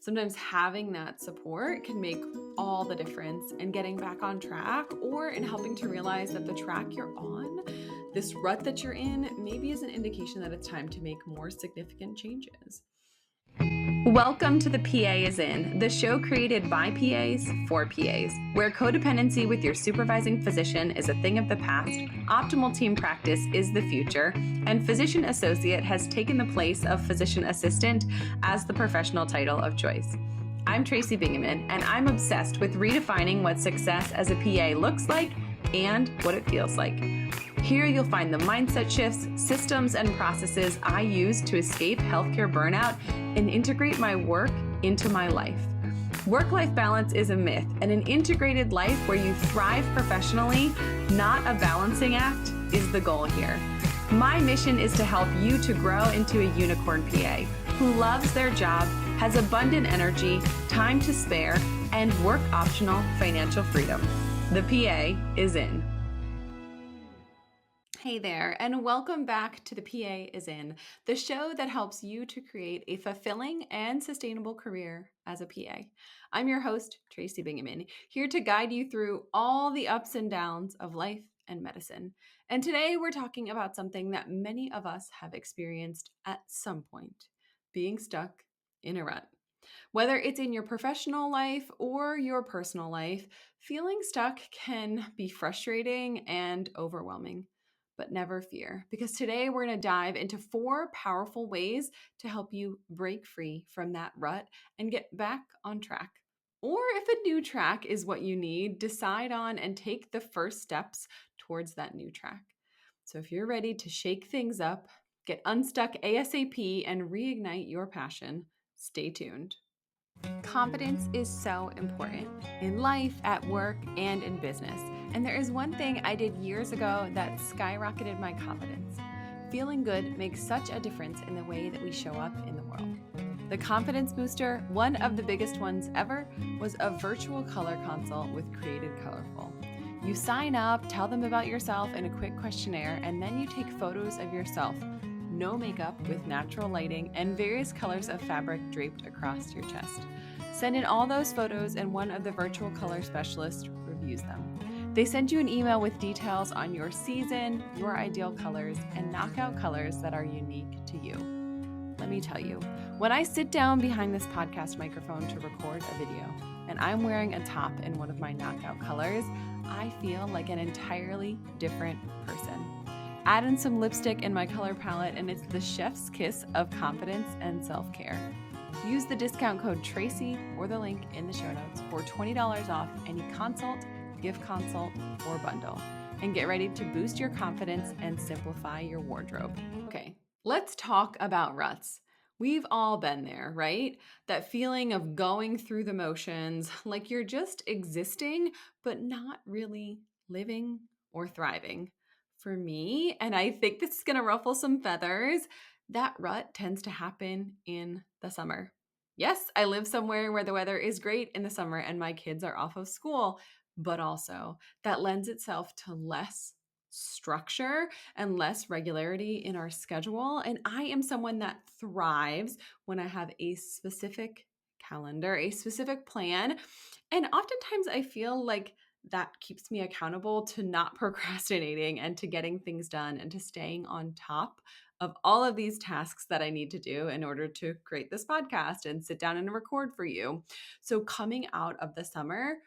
Sometimes having that support can make all the difference in getting back on track or in helping to realize that the track you're on, this rut that you're in, maybe is an indication that it's time to make more significant changes. Welcome to The PA is In, the show created by PAs for PAs, where codependency with your supervising physician is a thing of the past, optimal team practice is the future, and physician associate has taken the place of physician assistant as the professional title of choice. I'm Tracy Bingaman, and I'm obsessed with redefining what success as a PA looks like and what it feels like. Here you'll find the mindset shifts, systems, and processes I use to escape healthcare burnout and integrate my work into my life. Work-life balance is a myth, and an integrated life where you thrive professionally, not a balancing act, is the goal here. My mission is to help you to grow into a unicorn PA who loves their job, has abundant energy, time to spare, and work-optional financial freedom. The PA is in. Hey there, and welcome back to The PA is In, the show that helps you to create a fulfilling and sustainable career as a PA. I'm your host, Tracy Bingaman, here to guide you through all the ups and downs of life and medicine. And today we're talking about something that many of us have experienced at some point, being stuck in a rut. Whether it's in your professional life or your personal life, feeling stuck can be frustrating and overwhelming. But never fear, because today we're going to dive into 4 powerful ways to help you break free from that rut and get back on track. Or if a new track is what you need, decide on and take the first steps towards that new track. So if you're ready to shake things up, get unstuck ASAP, and reignite your passion, stay tuned. Confidence is so important in life, at work, and in business. And there is one thing I did years ago that skyrocketed my confidence. Feeling good makes such a difference in the way that we show up in the world. The confidence booster, one of the biggest ones ever, was a virtual color consult with Created Colorful. You sign up, tell them about yourself in a quick questionnaire, and then you take photos of yourself. No makeup, with natural lighting and various colors of fabric draped across your chest. Send in all those photos and one of the virtual color specialists reviews them. They send you an email with details on your season, your ideal colors, and knockout colors that are unique to you. Let me tell you, when I sit down behind this podcast microphone to record a video, and I'm wearing a top in one of my knockout colors, I feel like an entirely different person. Add in some lipstick in my color palette, and it's the chef's kiss of confidence and self-care. Use the discount code Tracy or the link in the show notes for $20 off any consult, gift consult, or bundle. And get ready to boost your confidence and simplify your wardrobe. Okay, let's talk about ruts. We've all been there, right? That feeling of going through the motions, like you're just existing, but not really living or thriving. For me, and I think this is going to ruffle some feathers, that rut tends to happen in the summer. Yes, I live somewhere where the weather is great in the summer and my kids are off of school, but also that lends itself to less structure and less regularity in our schedule. And I am someone that thrives when I have a specific calendar, a specific plan. And oftentimes I feel like that keeps me accountable to not procrastinating and to getting things done and to staying on top of all of these tasks that I need to do in order to create this podcast and sit down and record for you. So coming out of the summer,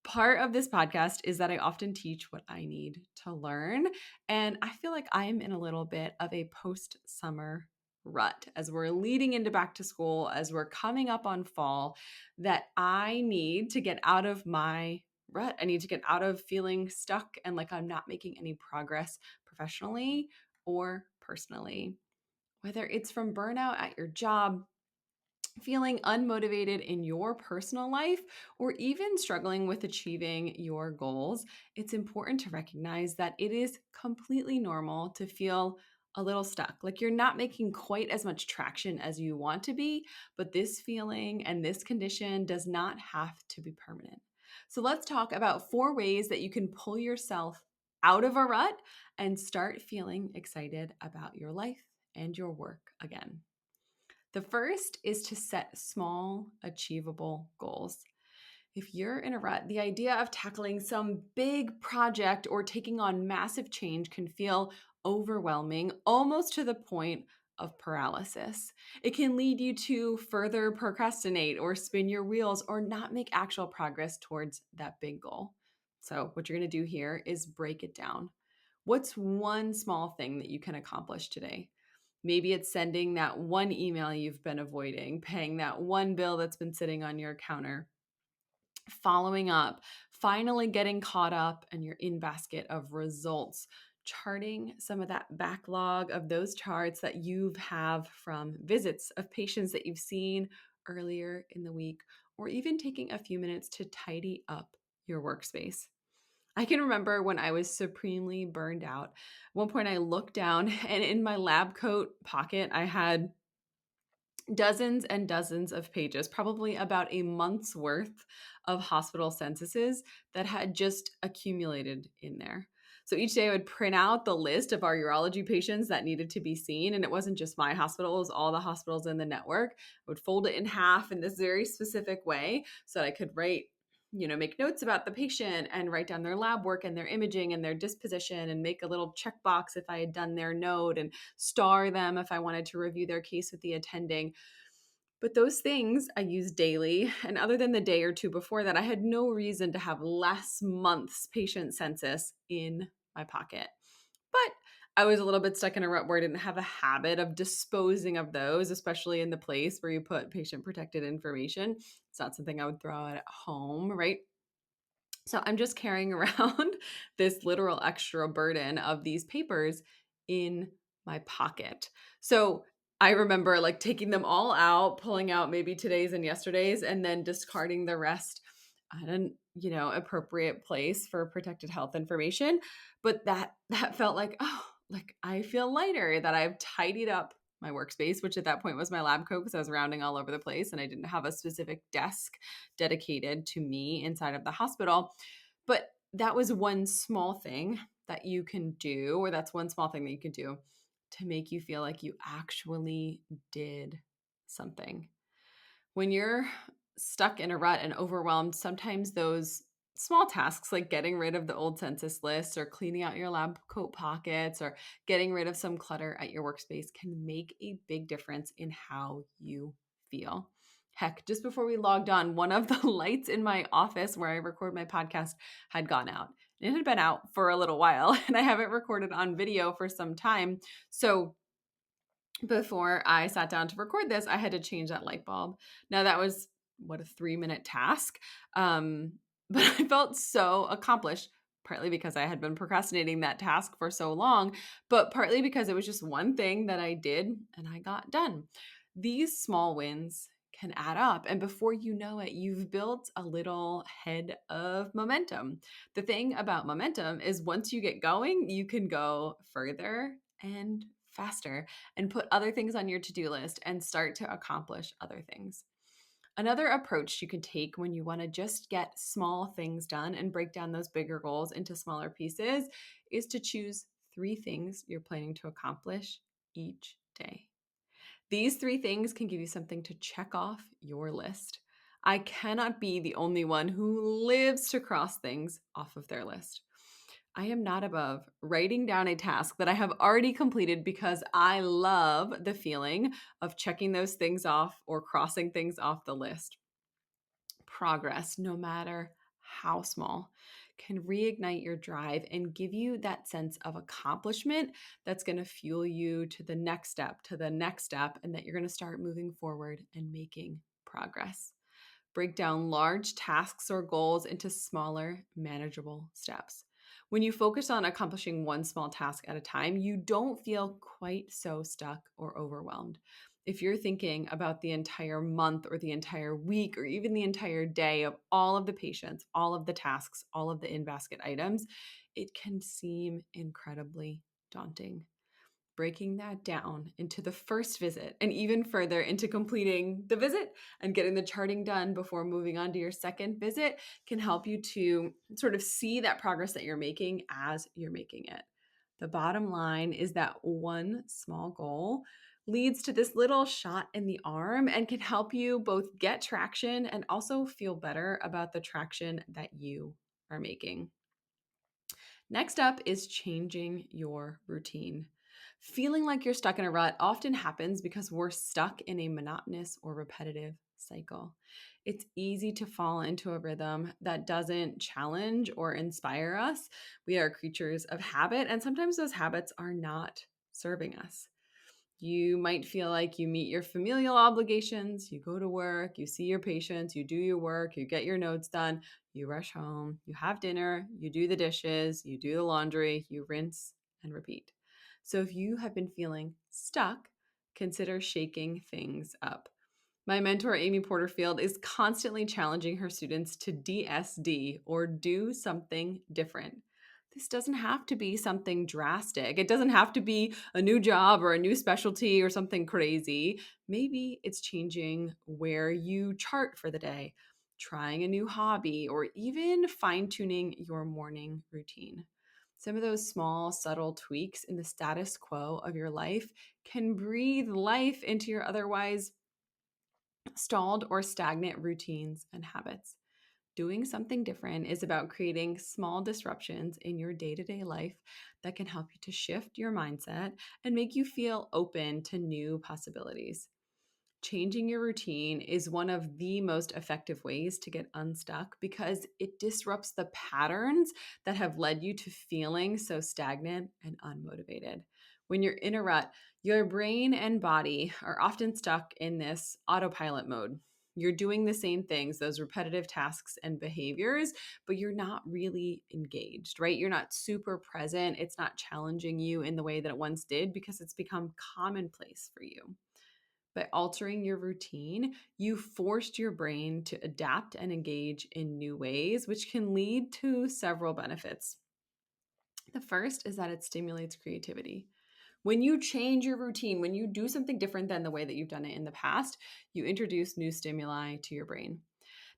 part of this podcast is that I often teach what I need to learn. And I feel like I'm in a little bit of a post-summer rut as we're leading into back to school, as we're coming up on fall, that I need to get out of my rut. I need to get out of feeling stuck and like I'm not making any progress professionally or personally. Whether it's from burnout at your job, feeling unmotivated in your personal life, or even struggling with achieving your goals, it's important to recognize that it is completely normal to feel a little stuck, like you're not making quite as much traction as you want to be, but this feeling and this condition does not have to be permanent. So let's talk about 4 ways that you can pull yourself out of a rut and start feeling excited about your life and your work again. The first is to set small, achievable goals. If you're in a rut, the idea of tackling some big project or taking on massive change can feel overwhelming, almost to the point of paralysis. It can lead you to further procrastinate or spin your wheels or not make actual progress towards that big goal. So, what you're going to do here is break it down. What's one small thing that you can accomplish today? Maybe it's sending that one email you've been avoiding, paying that one bill that's been sitting on your counter, following up, finally getting caught up and you're in basket of results, charting some of that backlog of those charts that you have from visits of patients that you've seen earlier in the week, or even taking a few minutes to tidy up your workspace. I can remember when I was supremely burned out. At one point, I looked down and in my lab coat pocket, I had dozens and dozens of pages, probably about a month's worth of hospital censuses that had just accumulated in there. So each day I would print out the list of our urology patients that needed to be seen. And it wasn't just my hospital, it was all the hospitals in the network. I would fold it in half in this very specific way so that I could write, make notes about the patient and write down their lab work and their imaging and their disposition and make a little checkbox if I had done their note and star them if I wanted to review their case with the attending. But those things I use daily. And other than the day or two before that, I had no reason to have last month's patient census in my pocket. But I was a little bit stuck in a rut where I didn't have a habit of disposing of those, especially in the place where you put patient protected information. It's not something I would throw out at home, right? So I'm just carrying around this literal extra burden of these papers in my pocket. So I remember like taking them all out, pulling out maybe today's and yesterday's, and then discarding the rest at an appropriate place for protected health information. But that felt like, oh, like I feel lighter that I've tidied up my workspace, which at that point was my lab coat because I was rounding all over the place and I didn't have a specific desk dedicated to me inside of the hospital. But that was one small thing that you can do, or that's one small thing that you can do to make you feel like you actually did something. When you're stuck in a rut and overwhelmed, sometimes those small tasks like getting rid of the old census lists or cleaning out your lab coat pockets or getting rid of some clutter at your workspace can make a big difference in how you feel. Heck, just before we logged on, one of the lights in my office where I record my podcast had gone out. It had been out for a little while and I haven't recorded on video for some time. So before I sat down to record this, I had to change that light bulb. Now that was a 3-minute task. But I felt so accomplished, partly because I had been procrastinating that task for so long, but partly because it was just one thing that I did and I got done. These small wins can add up. And before you know it, you've built a little head of momentum. The thing about momentum is once you get going, you can go further and faster and put other things on your to-do list and start to accomplish other things. Another approach you can take when you want to just get small things done and break down those bigger goals into smaller pieces is to choose 3 things you're planning to accomplish each day. These 3 things can give you something to check off your list. I cannot be the only one who lives to cross things off of their list. I am not above writing down a task that I have already completed because I love the feeling of checking those things off or crossing things off the list. Progress, no matter how small, can reignite your drive and give you that sense of accomplishment that's going to fuel you to the next step, and that you're going to start moving forward and making progress. Break down large tasks or goals into smaller, manageable steps. When you focus on accomplishing one small task at a time, you don't feel quite so stuck or overwhelmed. If you're thinking about the entire month or the entire week or even the entire day of all of the patients, all of the tasks, all of the in-basket items, it can seem incredibly daunting. Breaking that down into the first visit and even further into completing the visit and getting the charting done before moving on to your second visit can help you to sort of see that progress that you're making as you're making it. The bottom line is that one small goal leads to this little shot in the arm and can help you both get traction and also feel better about the traction that you are making. Next up is changing your routine. Feeling like you're stuck in a rut often happens because we're stuck in a monotonous or repetitive cycle. It's easy to fall into a rhythm that doesn't challenge or inspire us. We are creatures of habit, and sometimes those habits are not serving us. You might feel like you meet your familial obligations, you go to work, you see your patients, you do your work, you get your notes done, you rush home, you have dinner, you do the dishes, you do the laundry, you rinse and repeat. So if you have been feeling stuck, consider shaking things up. My mentor, Amy Porterfield, is constantly challenging her students to DSD or do something different. This doesn't have to be something drastic. It doesn't have to be a new job or a new specialty or something crazy. Maybe it's changing where you chart for the day, trying a new hobby, or even fine-tuning your morning routine. Some of those small, subtle tweaks in the status quo of your life can breathe life into your otherwise stalled or stagnant routines and habits. Doing something different is about creating small disruptions in your day-to-day life that can help you to shift your mindset and make you feel open to new possibilities. Changing your routine is one of the most effective ways to get unstuck because it disrupts the patterns that have led you to feeling so stagnant and unmotivated. When you're in a rut, your brain and body are often stuck in this autopilot mode. You're doing the same things, those repetitive tasks and behaviors, but you're not really engaged, right? You're not super present. It's not challenging you in the way that it once did because it's become commonplace for you. By altering your routine, you forced your brain to adapt and engage in new ways, which can lead to several benefits. The first is that it stimulates creativity. When you change your routine, when you do something different than the way that you've done it in the past, you introduce new stimuli to your brain.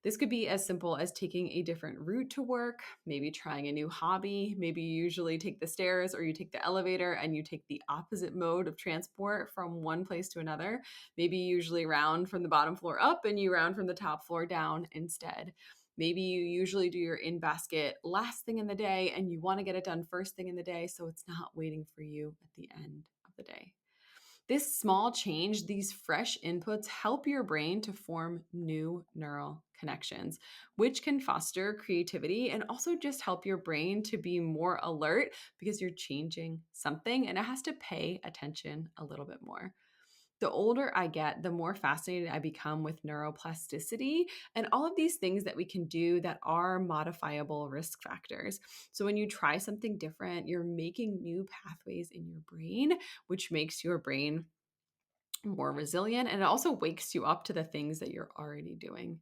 This could be as simple as taking a different route to work, maybe trying a new hobby. Maybe you usually take the stairs or you take the elevator and you take the opposite mode of transport from one place to another. Maybe you usually round from the bottom floor up and you round from the top floor down instead. Maybe you usually do your in basket last thing in the day and you want to get it done first thing in the day so it's not waiting for you at the end of the day. This small change, these fresh inputs help your brain to form new neural connections, which can foster creativity and also just help your brain to be more alert because you're changing something and it has to pay attention a little bit more. The older I get, the more fascinated I become with neuroplasticity and all of these things that we can do that are modifiable risk factors. So when you try something different, you're making new pathways in your brain, which makes your brain more resilient and it also wakes you up to the things that you're already doing.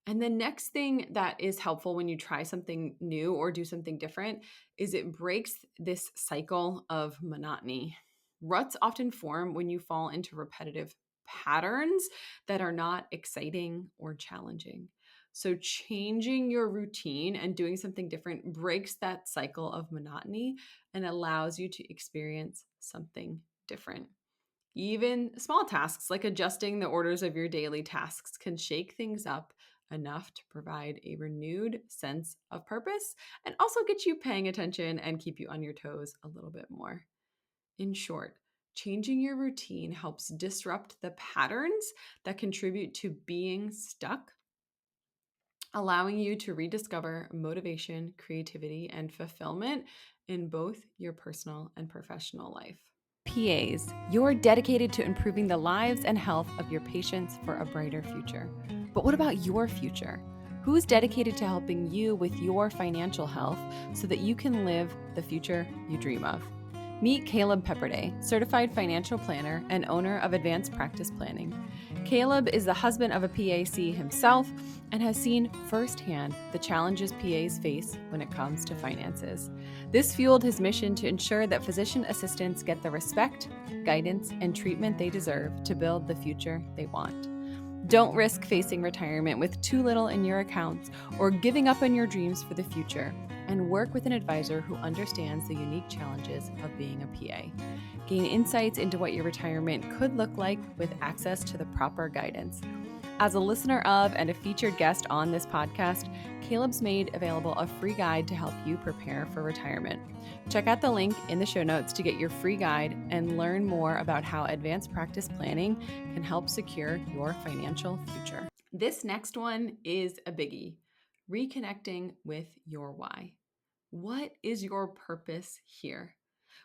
And the next thing that is helpful when you try something new or do something different is it breaks this cycle of monotony. Ruts often form when you fall into repetitive patterns that are not exciting or challenging. So changing your routine and doing something different breaks that cycle of monotony and allows you to experience something different. Even small tasks like adjusting the orders of your daily tasks can shake things up enough to provide a renewed sense of purpose and also get you paying attention and keep you on your toes a little bit more. In short, changing your routine helps disrupt the patterns that contribute to being stuck, allowing you to rediscover motivation, creativity, and fulfillment in both your personal and professional life. PAs, you're dedicated to improving the lives and health of your patients for a brighter future. But what about your future? Who's dedicated to helping you with your financial health so that you can live the future you dream of? Meet Caleb Pepperday, certified financial planner and owner of Advanced Practice Planning. Caleb is the husband of a PAC himself and has seen firsthand the challenges PAs face when it comes to finances. This fueled his mission to ensure that physician assistants get the respect, guidance, and treatment they deserve to build the future they want. Don't risk facing retirement with too little in your accounts or giving up on your dreams for the future, and work with an advisor who understands the unique challenges of being a PA. Gain insights into what your retirement could look like with access to the proper guidance. As a listener of and a featured guest on this podcast, Caleb's made available a free guide to help you prepare for retirement. Check out the link in the show notes to get your free guide and learn more about how advanced practice planning can help secure your financial future. This next one is a biggie: reconnecting with your why. What is your purpose here?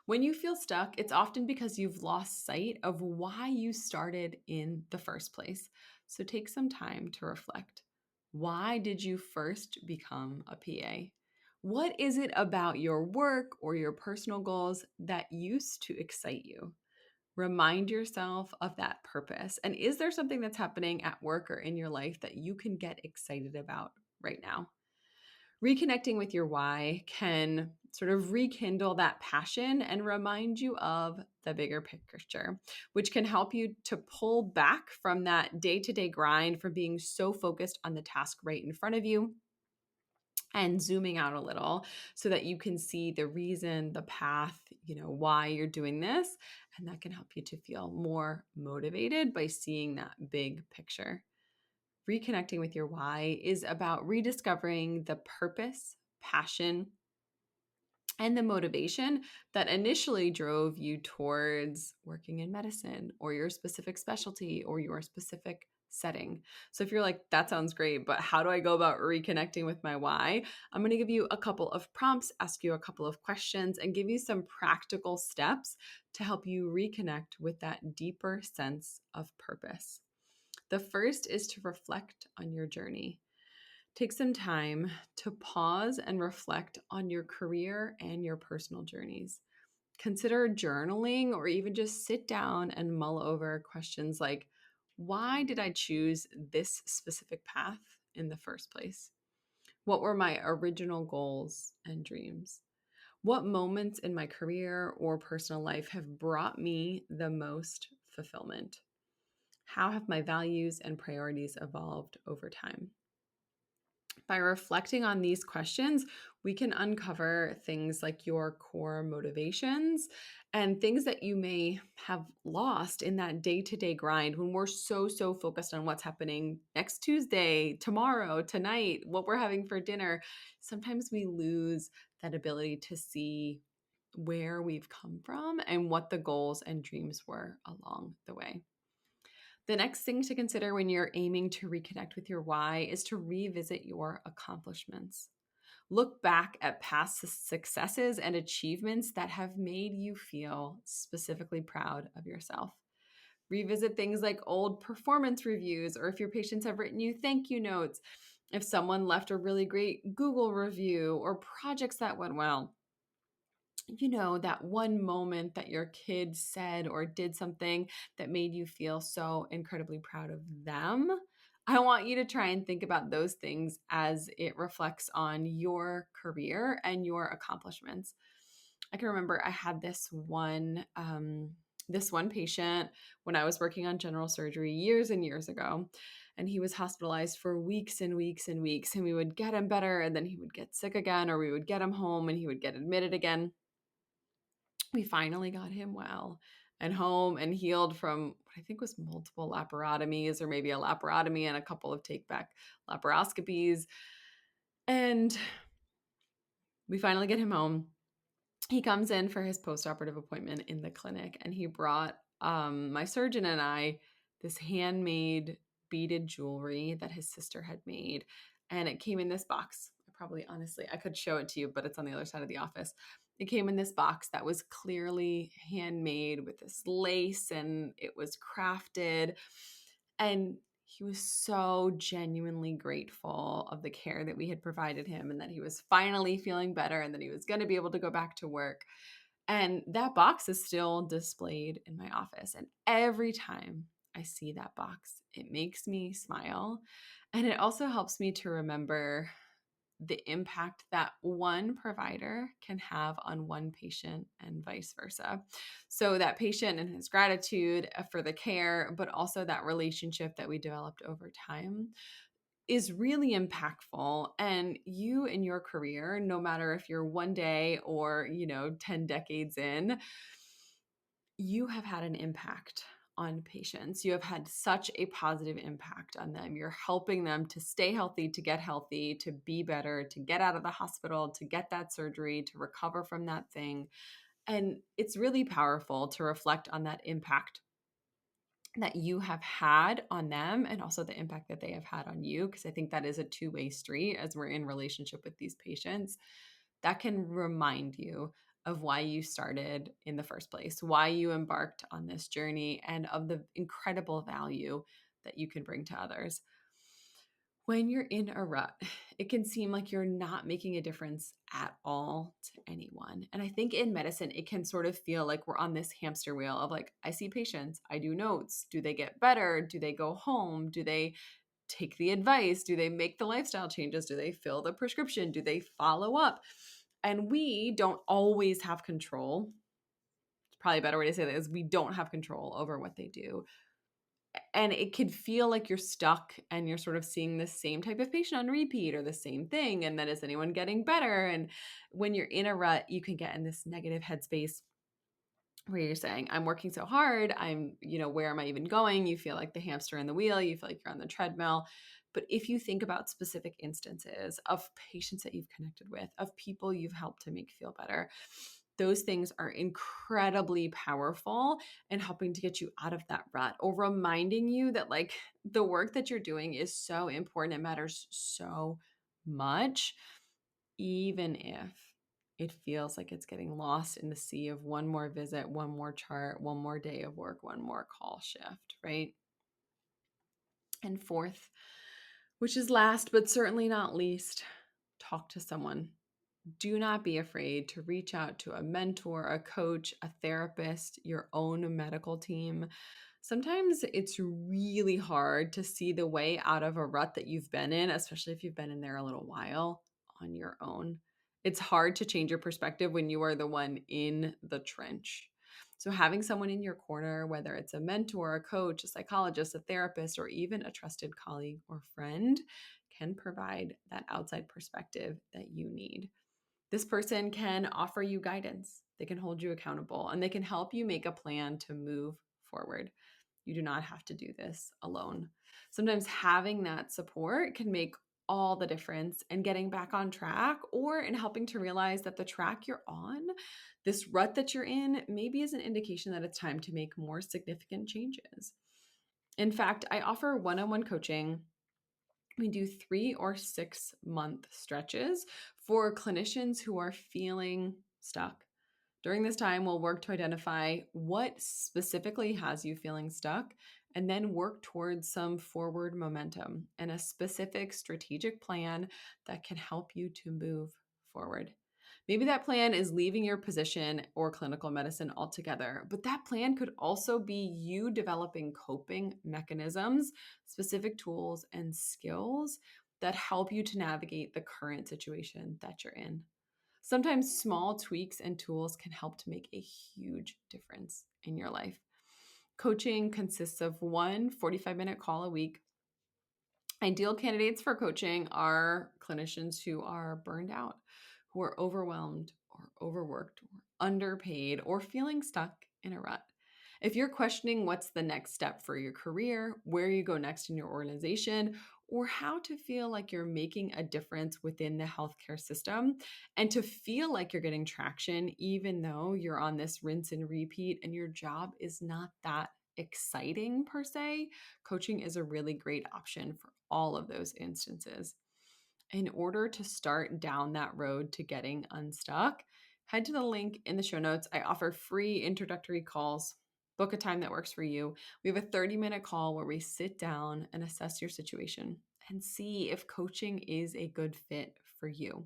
When you feel stuck, it's often because you've lost sight of why you started in the first place. So take some time to reflect. Why did you first become a PA? What is it about your work or your personal goals that used to excite you? Remind yourself of that purpose. And is there something that's happening at work or in your life that you can get excited about right now? Reconnecting with your why can sort of rekindle that passion and remind you of the bigger picture, which can help you to pull back from that day-to-day grind, from being so focused on the task right in front of you, and zooming out a little so that you can see the reason, the path, why you're doing this. And that can help you to feel more motivated by seeing that big picture. Reconnecting with your why is about rediscovering the purpose, passion, and the motivation that initially drove you towards working in medicine or your specific specialty or your specific setting. So if you're like, that sounds great, but how do I go about reconnecting with my why? I'm going to give you a couple of prompts, ask you a couple of questions, and give you some practical steps to help you reconnect with that deeper sense of purpose. The first is to reflect on your journey. Take some time to pause and reflect on your career and your personal journeys. Consider journaling or even just sit down and mull over questions like, why did I choose this specific path in the first place? What were my original goals and dreams? What moments in my career or personal life have brought me the most fulfillment? How have my values and priorities evolved over time? By reflecting on these questions, we can uncover things like your core motivations and things that you may have lost in that day-to-day grind when we're so focused on what's happening next Tuesday, tomorrow, tonight, what we're having for dinner. Sometimes we lose that ability to see where we've come from and what the goals and dreams were along the way. The next thing to consider when you're aiming to reconnect with your why is to revisit your accomplishments. Look back at past successes and achievements that have made you feel specifically proud of yourself. Revisit things like old performance reviews, or if your patients have written you thank you notes, if someone left a really great Google review, or projects that went well. That one moment that your kid said or did something that made you feel so incredibly proud of them. I want you to try and think about those things as it reflects on your career and your accomplishments. I can remember I had this one patient when I was working on general surgery years and years ago, and he was hospitalized for weeks and weeks and weeks, and we would get him better and then he would get sick again, or we would get him home and he would get admitted again. We finally got him well and home and healed from what I think was multiple laparotomies, or maybe a laparotomy and a couple of take-back laparoscopies. And we finally get him home. He comes in for his post-operative appointment in the clinic, and he brought my surgeon and I this handmade beaded jewelry that his sister had made. And it came in this box. Honestly, I could show it to you, but it's on the other side of the office. It came in this box that was clearly handmade with this lace, and it was crafted. And he was so genuinely grateful of the care that we had provided him, and that he was finally feeling better, and that he was going to be able to go back to work. And that box is still displayed in my office. And every time I see that box, it makes me smile. And it also helps me to remember the impact that one provider can have on one patient and vice versa. So that patient and his gratitude for the care, but also that relationship that we developed over time is really impactful. And you in your career, no matter if you're one day or, 10 decades in, you have had an impact on patients. You have had such a positive impact on them. You're helping them to stay healthy, to get healthy, to be better, to get out of the hospital, to get that surgery, to recover from that thing. And it's really powerful to reflect on that impact that you have had on them and also the impact that they have had on you, because I think that is a two-way street as we're in relationship with these patients. That can remind you of why you started in the first place, why you embarked on this journey, and of the incredible value that you can bring to others. When you're in a rut, it can seem like you're not making a difference at all to anyone. And I think in medicine, it can sort of feel like we're on this hamster wheel of like, I see patients, I do notes. Do they get better? Do they go home? Do they take the advice? Do they make the lifestyle changes? Do they fill the prescription? Do they follow up? And we don't always have control. It's probably a better way to say that is we don't have control over what they do. And it could feel like you're stuck and you're sort of seeing the same type of patient on repeat or the same thing. And then is anyone getting better? And when you're in a rut, you can get in this negative headspace where you're saying, I'm working so hard. Where am I even going? You feel like the hamster in the wheel. You feel like you're on the treadmill. But if you think about specific instances of patients that you've connected with, of people you've helped to make feel better, those things are incredibly powerful in helping to get you out of that rut, or reminding you that like the work that you're doing is so important. It matters so much, even if it feels like it's getting lost in the sea of one more visit, one more chart, one more day of work, one more call shift, right? And fourth, which is last but certainly not least, talk to someone. Do not be afraid to reach out to a mentor, a coach, a therapist, your own medical team. Sometimes it's really hard to see the way out of a rut that you've been in, especially if you've been in there a little while on your own. It's hard to change your perspective when you are the one in the trench. So, having someone in your corner, whether it's a mentor, a coach, a psychologist, a therapist, or even a trusted colleague or friend, can provide that outside perspective that you need. This person can offer you guidance, they can hold you accountable, and they can help you make a plan to move forward. You do not have to do this alone. Sometimes having that support can make all the difference in getting back on track, or in helping to realize that the track you're on, this rut that you're in, maybe is an indication that it's time to make more significant changes. In fact, I offer one-on-one coaching. We do 3 or 6 month stretches for clinicians who are feeling stuck. During this time, we'll work to identify what specifically has you feeling stuck, and then work towards some forward momentum and a specific strategic plan that can help you to move forward. Maybe that plan is leaving your position or clinical medicine altogether, but that plan could also be you developing coping mechanisms, specific tools, and skills that help you to navigate the current situation that you're in. Sometimes small tweaks and tools can help to make a huge difference in your life. Coaching consists of one 45-minute call a week. Ideal candidates for coaching are clinicians who are burned out, who are overwhelmed or overworked or underpaid or feeling stuck in a rut. If you're questioning what's the next step for your career, where you go next in your organization, or how to feel like you're making a difference within the healthcare system, and to feel like you're getting traction, even though you're on this rinse and repeat and your job is not that exciting per se, coaching is a really great option for all of those instances. In order to start down that road to getting unstuck, head to the link in the show notes. I offer free introductory calls. Book a time that works for you. We have a 30-minute call where we sit down and assess your situation and see if coaching is a good fit for you.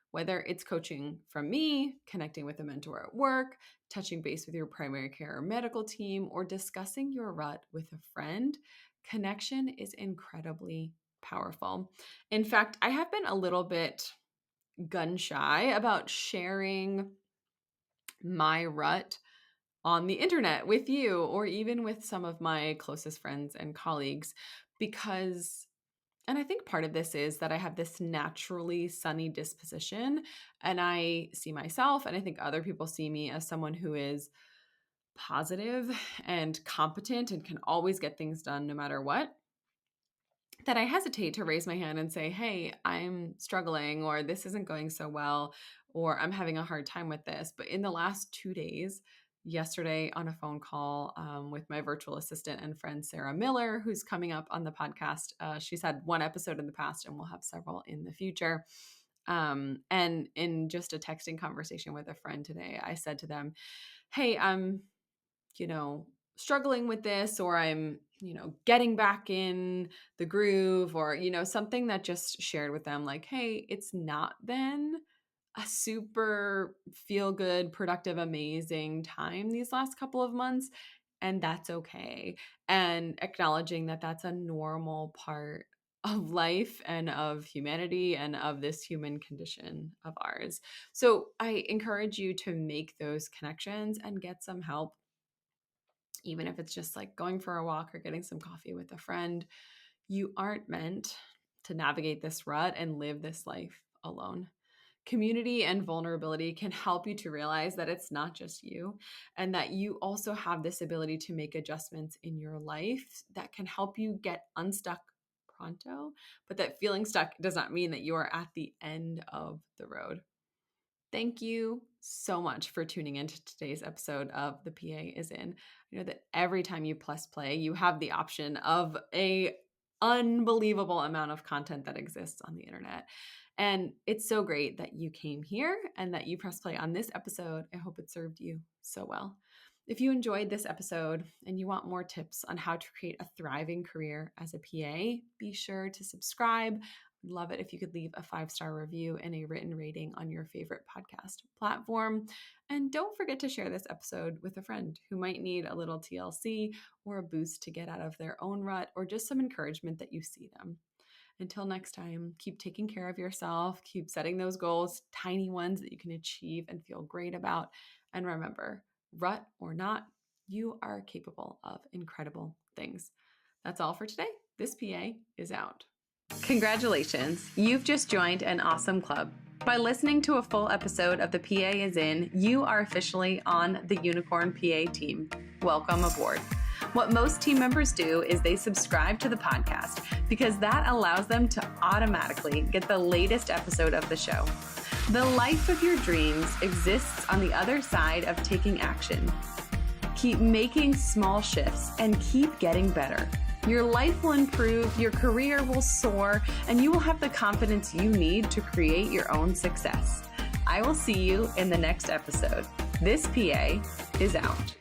Whether it's coaching from me, connecting with a mentor at work, touching base with your primary care or medical team, or discussing your rut with a friend, connection is incredibly powerful. In fact, I have been a little bit gun shy about sharing my rut on the internet with you or even with some of my closest friends and colleagues because and I think part of this is that I have this naturally sunny disposition and I see myself and I think other people see me as someone who is positive and competent and can always get things done no matter what, that I hesitate to raise my hand and say, hey, I'm struggling, or this isn't going so well, or I'm having a hard time with this. But in the last 2 days, yesterday on a phone call with my virtual assistant and friend, Sarah Miller, who's coming up on the podcast, she's had one episode in the past and we'll have several in the future. And in just a texting conversation with a friend today, I said to them, hey, I'm struggling with this, or I'm, getting back in the groove, or, something that just shared with them like, hey, it's not been a super feel good, productive, amazing time these last couple of months. And that's okay. And acknowledging that that's a normal part of life and of humanity and of this human condition of ours. So I encourage you to make those connections and get some help, even if it's just like going for a walk or getting some coffee with a friend. You aren't meant to navigate this rut and live this life alone. Community and vulnerability can help you to realize that it's not just you and that you also have this ability to make adjustments in your life that can help you get unstuck pronto. But that feeling stuck does not mean that you are at the end of the road. Thank you so much for tuning into today's episode of The PA is In. I know that every time you press play, you have the option of a unbelievable amount of content that exists on the internet. And it's so great that you came here and that you press play on this episode. I hope it served you so well. If you enjoyed this episode and you want more tips on how to create a thriving career as a PA, be sure to subscribe. I'd love it if you could leave a 5-star review and a written rating on your favorite podcast platform. And don't forget to share this episode with a friend who might need a little TLC or a boost to get out of their own rut, or just some encouragement that you see them. Until next time, keep taking care of yourself, keep setting those goals, tiny ones that you can achieve and feel great about. And remember, rut or not, you are capable of incredible things. That's all for today. This PA is out. Congratulations, you've just joined an awesome club. By listening to a full episode of The PA is In, you are officially on the Unicorn PA team. Welcome aboard. What most team members do is they subscribe to the podcast because that allows them to automatically get the latest episode of the show. The life of your dreams exists on the other side of taking action. Keep making small shifts and keep getting better. Your life will improve, your career will soar, and you will have the confidence you need to create your own success. I will see you in the next episode. This PA is out.